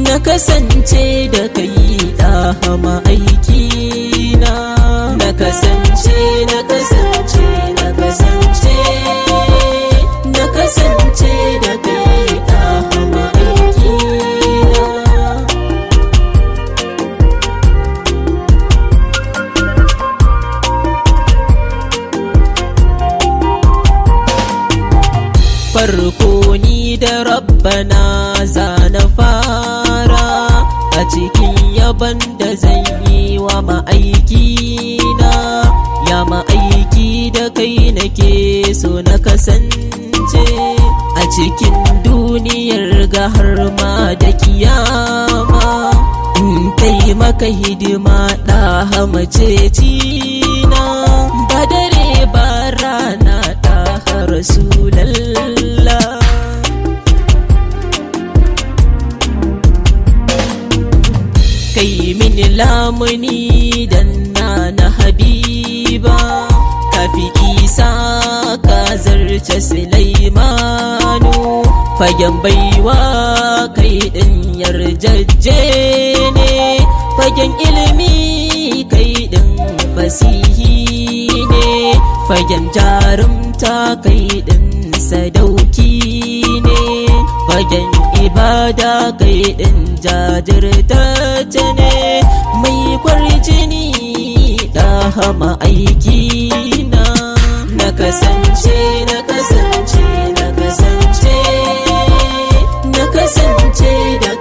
na kasance da kai ɗaha ma'aikina, na kasance da kai ɗaha ma'aikina. Farko ni da Rabbana za na fara a cikin yaban da zan yi wa ma'aikina. Ya ma'aiki da kai nake so na kasance a cikin duniyar ga har ma da kiyama, in taimaka hidima ɗaha macecina, ba dare ba rana ɗaha Rasulallah. Kai mini lamuni dan na Habiba, kafi Isa ka zarce Sulaimanu, fagen baiwa kai ɗin yarjejje ne, fagen ilimi kai ɗin fasihi ne, fagen jarumta kai ɗin sadauki ne, fagen ibada kai ɗin jajirtacce ne, mai kwarjini ɗaha ma'aikina. Na kasance da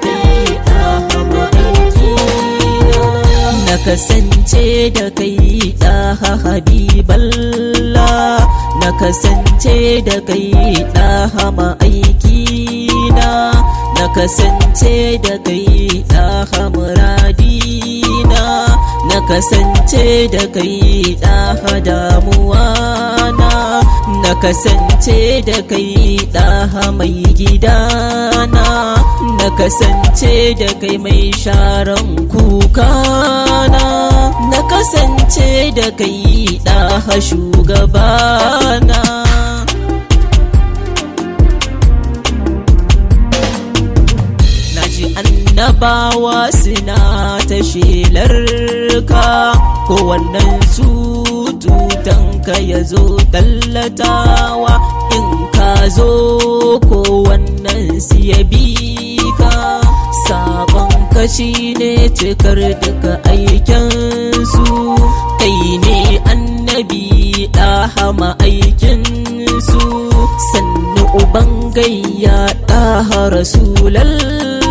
kai ɗaha ma'aikina, na kasance da kai ɗaha Habiballah, na kasance da kai ɗaha ma'aikina, na kasance da kai ɗaha muradina, na kasance da kai ɗaha damuwana, na kasance da kai ɗaha mai gidana, na kasance da kai mai sharan kukana, na kasance da kai ɗaha shugabana. Annabawa suna ta shelarka, kowannen su tutanka ya zo tallatawa, in ka zo kowannen su ya bi ka, sabonka shi ne cikar duka aikinsu, kai ne annabi ɗaha ma'aikinsu, sannu uban gayya ɗaha Rasulallah,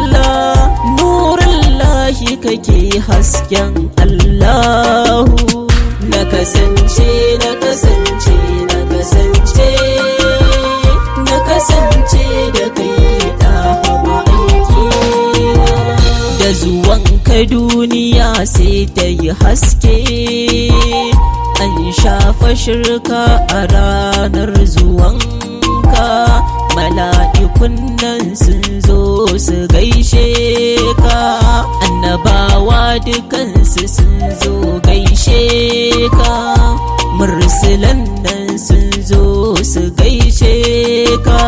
nurullahi kake hasken Allahu. Na kasance da kai ɗaha ma'aikina, da zuwanka duniya sai ta yi haske, an shafa shirka a ranar zuwanka, mala'ikun nan sun zo su gaishe ka, annabawa dukansu sun zo gaishe ka, mursalan nan sun zo su gaishe ka,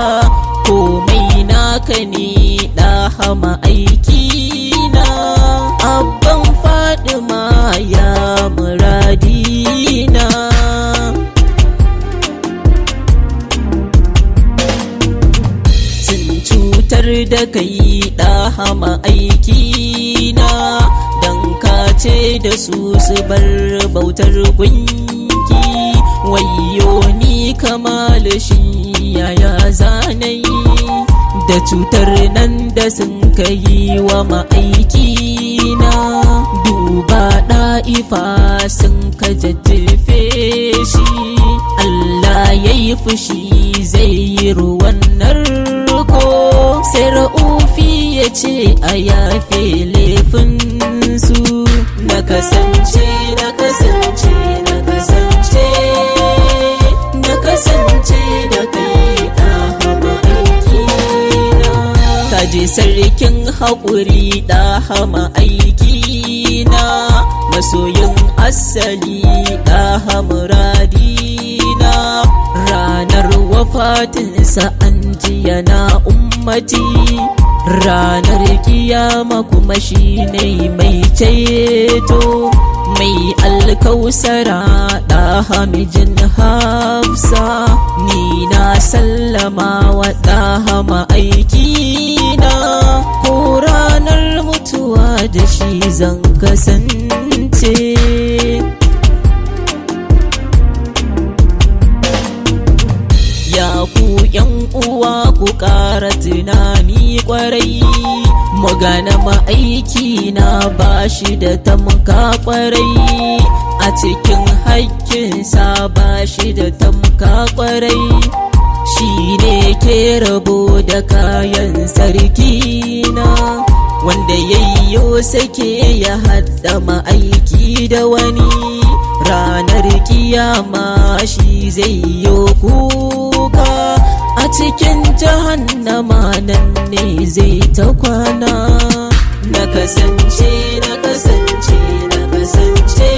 komai naka ne ɗaha ma'aikina, abban Fadima ya muradina. Da kai ɗaha ma'aikina, don ka ce da su bar bautar gunki, wayyo ni kamal shi yaya zanayi, da cutar nan da sun kai wa ma'aikina, duba ɗa'ifa sun ka jajjefe shi, Allah ya yi fushi zai yi ruwan narko, sai Ra'ufi ya ce a yafe laifinsu. Na kasance da kai ɗaha ma'aikina, kaji sarkin haƙuri ɗaha ma'aikina, masoyin asali ɗaha muradina, ranar wafatin sa an ji yana ummati, ranar kiyama kuma shi ne mai ceto, mai alkausara ɗaha mijin Hafsa. Ni na sallama wa ɗaha ma'aikina, ko ranar mutuwa da shi zan kasance. Ya ku ’yan uwa ku ƙara tunani ƙwarai, magana ma'aiki na ba shi da tamka ƙwarai, a cikin haƙƙinsa ba shi da tamka ƙwarai. Shi ne ke rabo da kayan sarki na, wanda yayyo sake ya haɗa ma'aiki da wani, ranar kiyama shi zai yo kuka, a cikin jahannama nan ne zai ta kwana. Na kasance, na kasance, na kasance,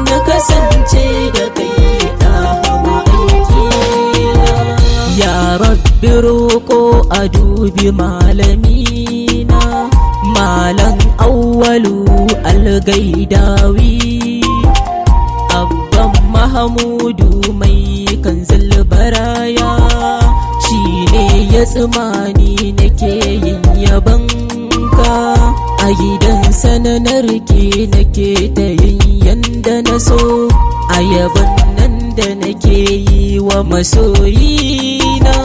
na kasance da kai ɗaha ma'aikina. Ya Rabbi roƙo a dubi malamina, Malam Awwalu Algaidawi, Abban Mahamudu mai kanzil baraya, shi ne ya tsimani nake yin yabanka, a gidansa na narke nake ta yin yanda na so, a yaban nan da nake yi wa masoyina.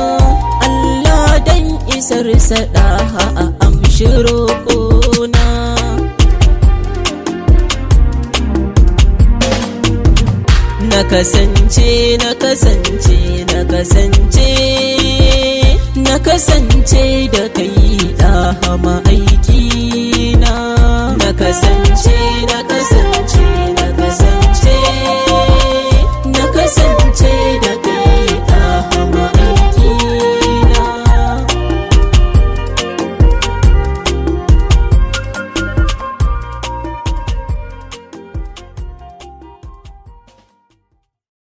Allah dan isar ɗaha a amshi roƙona. Na kasance, na kasance, na kasance, na kasance da kai ɗaha